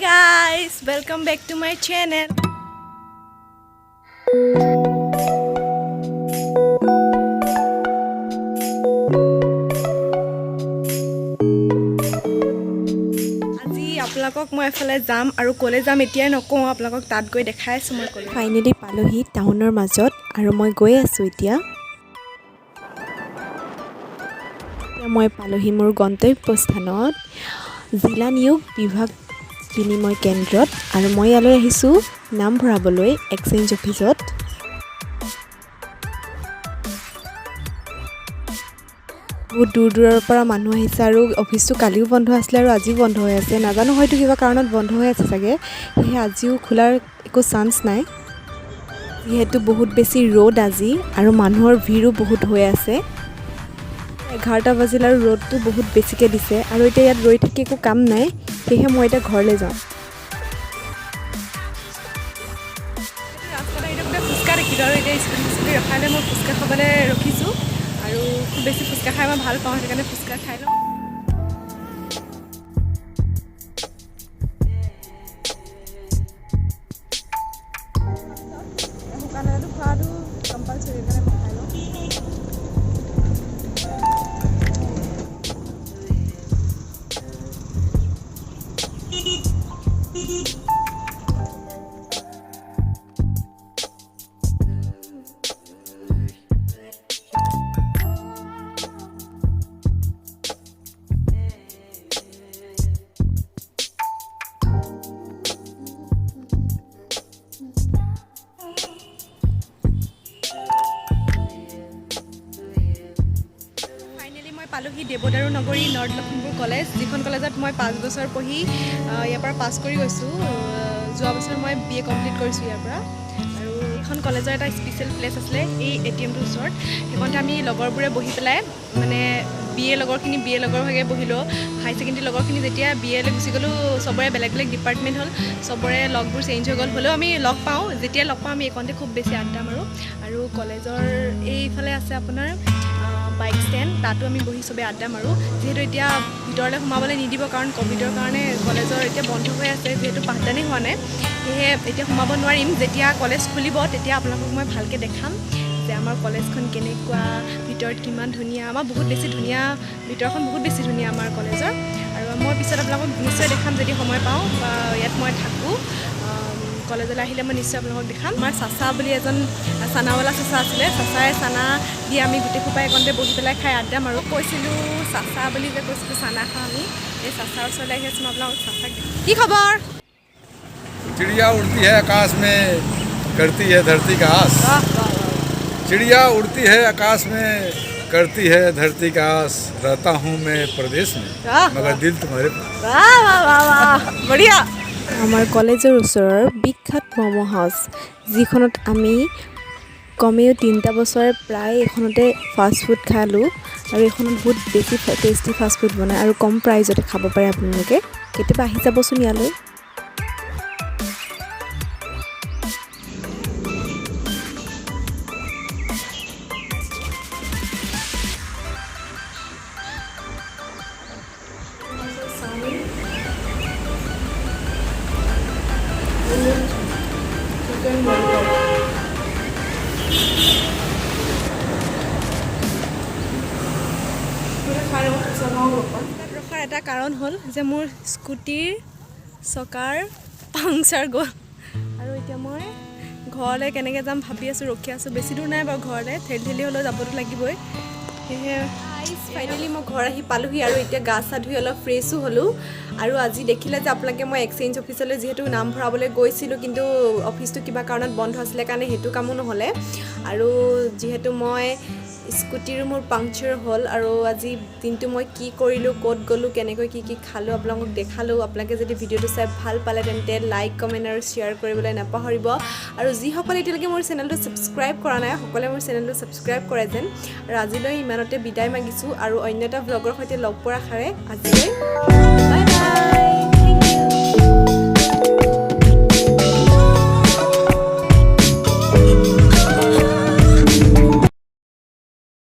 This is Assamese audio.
guys, welcome back to my channel. আজি আপোনালোকক মই এফালে যাম আৰু কলে যাম এতিয়াই নকওঁ আপোনালোকক তাত গৈ দেখাই আছো মই কলে ফাইনেলি পালোহি টাউনৰ মাজত আৰু মই গৈ আছো এতিয়া মই পালোহি মোৰ গন্তব্যস্থানত জিলা নিয়োগ বিভাগ বিনিময় কেন্দ্ৰত আৰু মই ইয়ালৈ আহিছো নাম ভৰাবলৈ এক্সচেঞ্জ অফিচত বহুত দূৰ দূৰৰ পৰা মানুহ আহিছে আৰু অফিসটো কালিও বন্ধ আছিল আৰু আজিও বন্ধ হৈ আছে নাজানো হয়তো কিবা কাৰণত বন্ধ হৈ আছে চাগে সেয়ে আজিও খোলাৰ একো চান্স নাই যেহেতু বহুত বেছি ৰ'দ আজি আৰু মানুহৰ ভিৰো বহুত হৈ আছে 11টা বাজিল আৰু ৰ'দটো বহুত বেছিকৈ দিছে আৰু এতিয়া ইয়াত ৰৈ থাকি একো কাম নাই সেয়ে মই এতিয়া ঘৰলৈ যাওঁ ৰাস্তাত আহি ফুচকা দেখিলোঁ আৰু এতিয়া স্কুটি ৰখালে মই ফুচকা খাবলৈ ৰখিছোঁ আৰু খুব বেছি ফুচকা খাই মই ভাল পাওঁ সেইকাৰণে ফুচকা খাই লওঁ শুকানটো খোৱাটো কম্পালচৰি সেইকাৰণে মই খাই লওঁ পালোহি দেৱদাৰু নগৰী নৰ্থ লখিমপুৰ কলেজ যিখন কলেজত মই 5 বছৰ পঢ়ি ইয়াৰ পৰা পাছ কৰি গৈছোঁ যোৱা বছৰ মই BA কমপ্লিট কৰিছোঁ ইয়াৰ পৰা আৰু এইখন কলেজৰ এটা স্পেচিয়েল প্লেচ আছিলে এই ATMটোৰ ওচৰত সেইখনতে আমি লগৰবোৰে বহি পেলাই মানে BA লগৰখিনি BA লগৰ ভাগে বহিলোঁ হাই ছেকেণ্ডেৰী লগৰখিনি যেতিয়া BA লৈ গুচি গ'লোঁ চবৰে বেলেগ বেলেগ ডিপাৰ্টমেণ্ট হ'ল চবৰে লগবোৰ চেঞ্জ হৈ গ'ল হ'লেও আমি লগ পাওঁ যেতিয়া লগ পাওঁ আমি এইখনতে খুব বেছি আড্ডা মাৰোঁ আৰু কলেজৰ এইফালে আছে আপোনাৰ বাইক ষ্টেণ্ড তাতো আমি বহি চবে আড্ডা মাৰোঁ যিহেতু এতিয়া ভিতৰলৈ সোমাবলৈ নিদিব কাৰণ ক'ভিডৰ কাৰণে কলেজৰ এতিয়া বন্ধ হৈ আছে যিহেতু পাঠদানেই হোৱা নাই সেয়ে এতিয়া সোমাব নোৱাৰিম যেতিয়া কলেজ খুলিব তেতিয়া আপোনালোকক মই ভালকৈ দেখাম যে আমাৰ কলেজখন কেনেকুৱা ভিতৰত কিমান ধুনীয়া আমাৰ বহুত বেছি ধুনীয়া ভিতৰখন বহুত বেছি ধুনীয়া আমাৰ কলেজৰ আৰু মই পিছত আপোনালোকক নিশ্চয় দেখাম যদি সময় পাওঁ বা ইয়াত মই থাকোঁ কলেজলৈ আহিলে মই নিশ্চয় আপোনালোকক দেখাম আমাৰ চাচা বুলি এজন চানাৱালা চাচা আছিলে চাচাই চানা দি আমি গোটেই সোপাই একণতে বহি পেলাই খাই আড্ডা মাৰোঁ কৈছিলোঁ চাচা বুলি যে কৈছিলোঁ চানা খাওঁ আমি এই চাচাৰ ওচৰলৈ আহি আছোঁ মই আপোনালোকক চাচাক কি খবৰ चिड़िया उड़ती है आकाश में करती है धरती का आस चिड़िया उड़ती है आकाश में करती है धरती का आस रहता हूँ मैं प्रदेश में मगर दिल तुम्हारे বঢ়িয়া আমাৰ কলেজৰ ওচৰৰ বিখ্যাত ম'ম' হাউচ যিখনত আমি কমেও 3টা বছৰ প্ৰায় এখনতে ফাষ্ট ফুড খালোঁ আৰু এইখনত বহুত বেছি টেষ্টি ফাষ্ট ফুড বনায় আৰু কম প্ৰাইজতে খাব পাৰে আপোনালোকে কেতিয়াবা আহি যাবচোন ইয়ালৈ ৰখাৰ এটা কাৰণ হ'ল যে মোৰ স্কুটিৰ চকাৰ পাংচাৰ গ'ল আৰু এতিয়া মই ঘৰলৈ কেনেকৈ যাম ভাবি আছোঁ ৰখি আছোঁ বেছি দূৰ নাই বাৰু ঘৰলৈ ঠেলি ঠেলি হ'লেও যাবতো লাগিবই সেয়েহে ফাইনেলি মই ঘৰ আহি পালোহি আৰু এতিয়া গা চা ধুই অলপ ফ্ৰেছো হ'লোঁ আৰু আজি দেখিলে যে আপোনালোকে মই এক্সচেঞ্জ অফিচলৈ যিহেতু নাম ভৰাবলৈ গৈছিলোঁ কিন্তু অফিচটো কিবা কাৰণত বন্ধ আছিলে কাৰণে সেইটো কামো নহ'লে আৰু যিহেতু মই স্কুটিৰো মোৰ পাংচাৰ হ'ল আৰু আজি দিনটো মই কি কৰিলোঁ ক'ত গ'লোঁ কেনেকৈ কি খালোঁ আপোনালোকক দেখালোঁ আপোনালোকে যদি ভিডিঅ'টো চাই ভাল পালে তেন্তে লাইক কমেণ্ট আৰু শ্বেয়াৰ কৰিবলৈ নাপাহৰিব আৰু যিসকলে এতিয়ালৈকে মোৰ চেনেলটো ছাবস্ক্ৰাইব কৰা নাই সকলোৱে মোৰ চেনেলটো ছাবস্ক্ৰাইব কৰে যেন আৰু আজিলৈ ইমানতে বিদায় মাগিছোঁ আৰু অন্য এটা ভ্লগৰ সৈতে লগ পোৱাৰ আশাৰে আজিলৈ বাই বাই